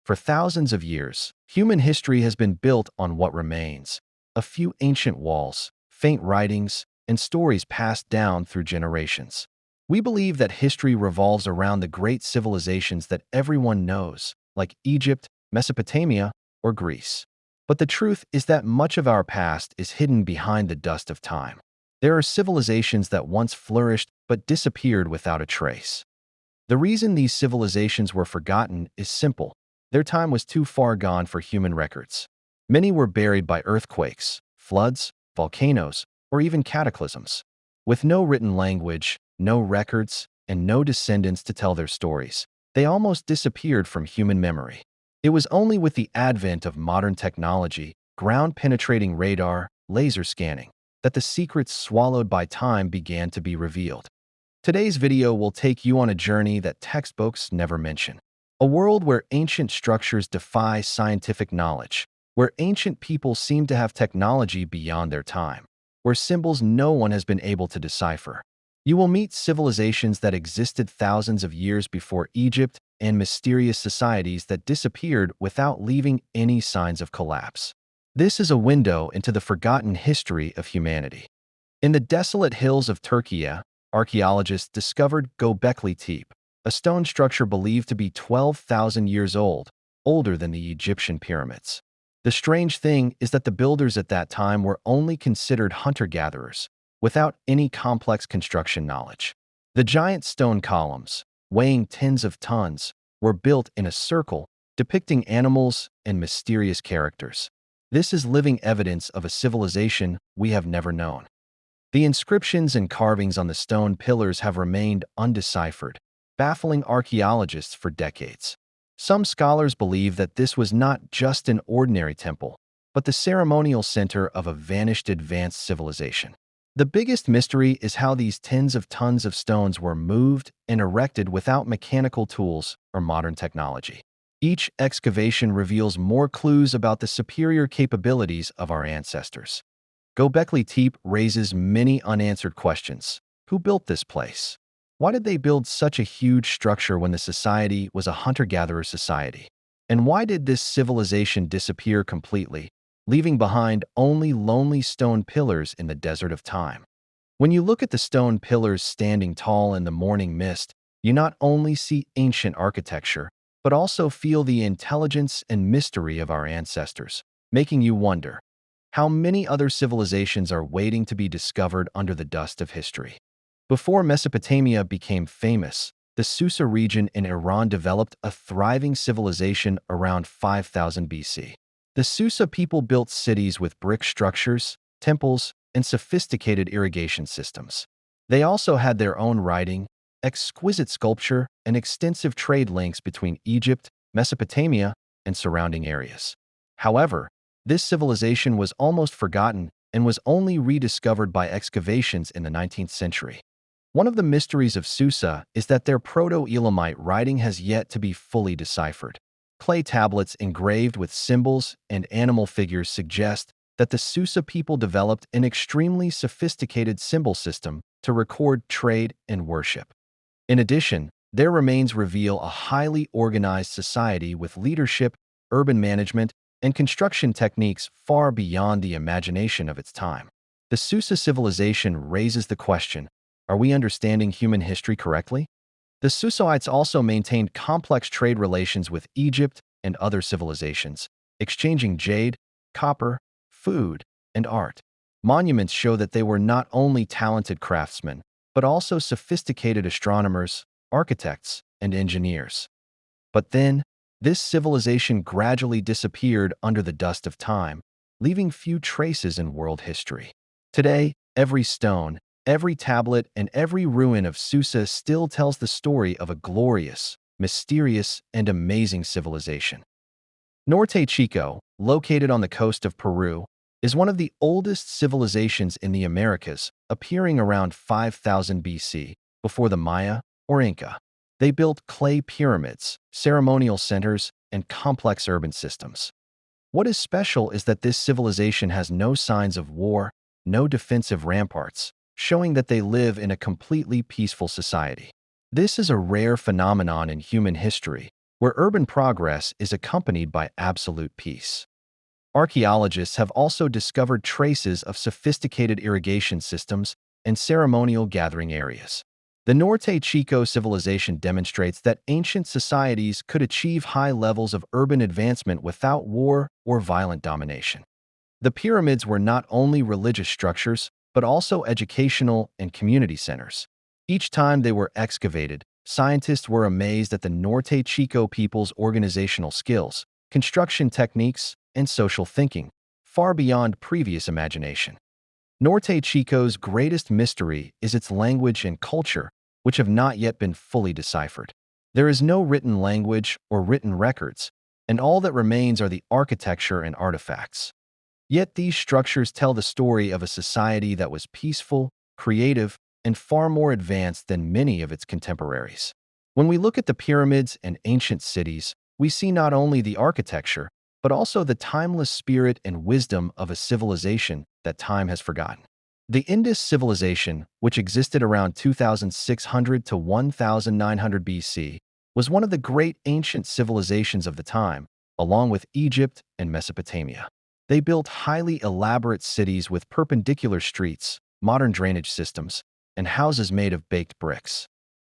For thousands of years, human history has been built on what remains: a few ancient walls, faint writings, and stories passed down through generations. We believe that history revolves around the great civilizations that everyone knows, like Egypt, Mesopotamia, or Greece. But the truth is that much of our past is hidden behind the dust of time. There are civilizations that once flourished but disappeared without a trace. The reason these civilizations were forgotten is simple: their time was too far gone for human records. Many were buried by earthquakes, floods, volcanoes, or even cataclysms. With no written language, no records, and no descendants to tell their stories, they almost disappeared from human memory. It was only with the advent of modern technology, ground-penetrating radar, laser scanning, that the secrets swallowed by time began to be revealed. Today's video will take you on a journey that textbooks never mention. A world where ancient structures defy scientific knowledge, where ancient people seem to have technology beyond their time, where symbols no one has been able to decipher. You will meet civilizations that existed thousands of years before Egypt and mysterious societies that disappeared without leaving any signs of collapse. This is a window into the forgotten history of humanity. In the desolate hills of Turkey, archaeologists discovered Göbekli Tepe, a stone structure believed to be 12,000 years old, older than the Egyptian pyramids. The strange thing is that the builders at that time were only considered hunter-gatherers, without any complex construction knowledge. The giant stone columns, weighing tens of tons, were built in a circle, depicting animals and mysterious characters. This is living evidence of a civilization we have never known. The inscriptions and carvings on the stone pillars have remained undeciphered, baffling archaeologists for decades. Some scholars believe that this was not just an ordinary temple, but the ceremonial center of a vanished advanced civilization. The biggest mystery is how these tens of tons of stones were moved and erected without mechanical tools or modern technology. Each excavation reveals more clues about the superior capabilities of our ancestors. Göbekli Tepe raises many unanswered questions. Who built this place? Why did they build such a huge structure when the society was a hunter-gatherer society? And why did this civilization disappear completely, leaving behind only lonely stone pillars in the desert of time? When you look at the stone pillars standing tall in the morning mist, you not only see ancient architecture, but also feel the intelligence and mystery of our ancestors, making you wonder, how many other civilizations are waiting to be discovered under the dust of history? Before Mesopotamia became famous, the Susa region in Iran developed a thriving civilization around 5000 BC. The Susa people built cities with brick structures, temples, and sophisticated irrigation systems. They also had their own writing, exquisite sculpture, and extensive trade links between Egypt, Mesopotamia, and surrounding areas. However, this civilization was almost forgotten and was only rediscovered by excavations in the 19th century. One of the mysteries of Susa is that their Proto-Elamite writing has yet to be fully deciphered. Clay tablets engraved with symbols and animal figures suggest that the Susa people developed an extremely sophisticated symbol system to record trade and worship. In addition, their remains reveal a highly organized society with leadership, urban management, and construction techniques far beyond the imagination of its time. The Susa civilization raises the question, are we understanding human history correctly? The Susaites also maintained complex trade relations with Egypt and other civilizations, exchanging jade, copper, food, and art. Monuments show that they were not only talented craftsmen, but also sophisticated astronomers, architects, and engineers. But then, this civilization gradually disappeared under the dust of time, leaving few traces in world history. Today, every stone, every tablet, and every ruin of Susa still tells the story of a glorious, mysterious, and amazing civilization. Norte Chico, located on the coast of Peru, is one of the oldest civilizations in the Americas, appearing around 5000 BC, before the Maya or Inca. They built clay pyramids, ceremonial centers, and complex urban systems. What is special is that this civilization has no signs of war, no defensive ramparts, showing that they live in a completely peaceful society. This is a rare phenomenon in human history, where urban progress is accompanied by absolute peace. Archaeologists have also discovered traces of sophisticated irrigation systems and ceremonial gathering areas. The Norte Chico civilization demonstrates that ancient societies could achieve high levels of urban advancement without war or violent domination. The pyramids were not only religious structures, but also educational and community centers. Each time they were excavated, scientists were amazed at the Norte Chico people's organizational skills, construction techniques, and social thinking, far beyond previous imagination. Norte Chico's greatest mystery is its language and culture, which have not yet been fully deciphered. There is no written language or written records, and all that remains are the architecture and artifacts. Yet these structures tell the story of a society that was peaceful, creative, and far more advanced than many of its contemporaries. When we look at the pyramids and ancient cities, we see not only the architecture, but also the timeless spirit and wisdom of a civilization that time has forgotten. The Indus civilization, which existed around 2600 to 1900 BC, was one of the great ancient civilizations of the time, along with Egypt and Mesopotamia. They built highly elaborate cities with perpendicular streets, modern drainage systems, and houses made of baked bricks.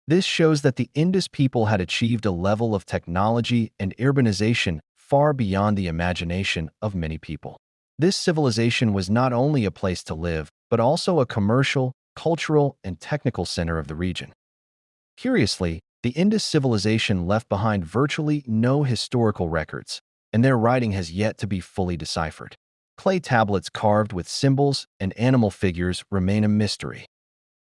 This shows that the Indus people had achieved a level of technology and urbanization far beyond the imagination of many people. This civilization was not only a place to live, but also a commercial, cultural, and technical center of the region. Curiously, the Indus civilization left behind virtually no historical records, and their writing has yet to be fully deciphered. Clay tablets carved with symbols and animal figures remain a mystery.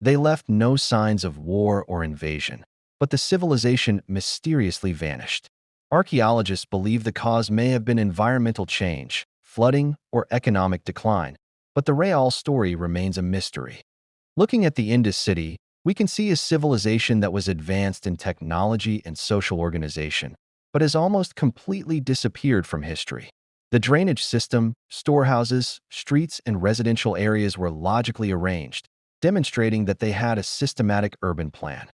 They left no signs of war or invasion, but the civilization mysteriously vanished. Archaeologists believe the cause may have been environmental change, flooding, or economic decline, but the real story remains a mystery. Looking at the Indus city, we can see a civilization that was advanced in technology and social organization, but has almost completely disappeared from history. The drainage system, storehouses, streets, and residential areas were logically arranged, demonstrating that they had a systematic urban plan.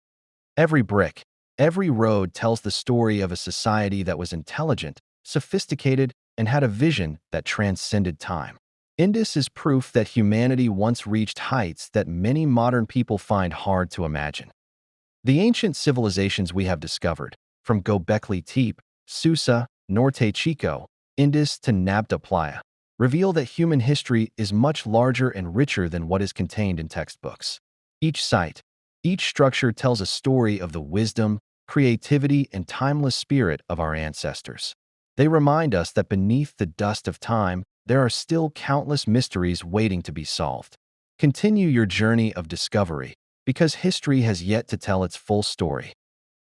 Every brick, every road tells the story of a society that was intelligent, sophisticated, and had a vision that transcended time. Indus is proof that humanity once reached heights that many modern people find hard to imagine. The ancient civilizations we have discovered, from Göbekli Tepe, Susa, Norte Chico, Indus to Nabta Playa, reveal that human history is much larger and richer than what is contained in textbooks. Each site, each structure tells a story of the wisdom, creativity, and timeless spirit of our ancestors. They remind us that beneath the dust of time, there are still countless mysteries waiting to be solved. Continue your journey of discovery, because history has yet to tell its full story.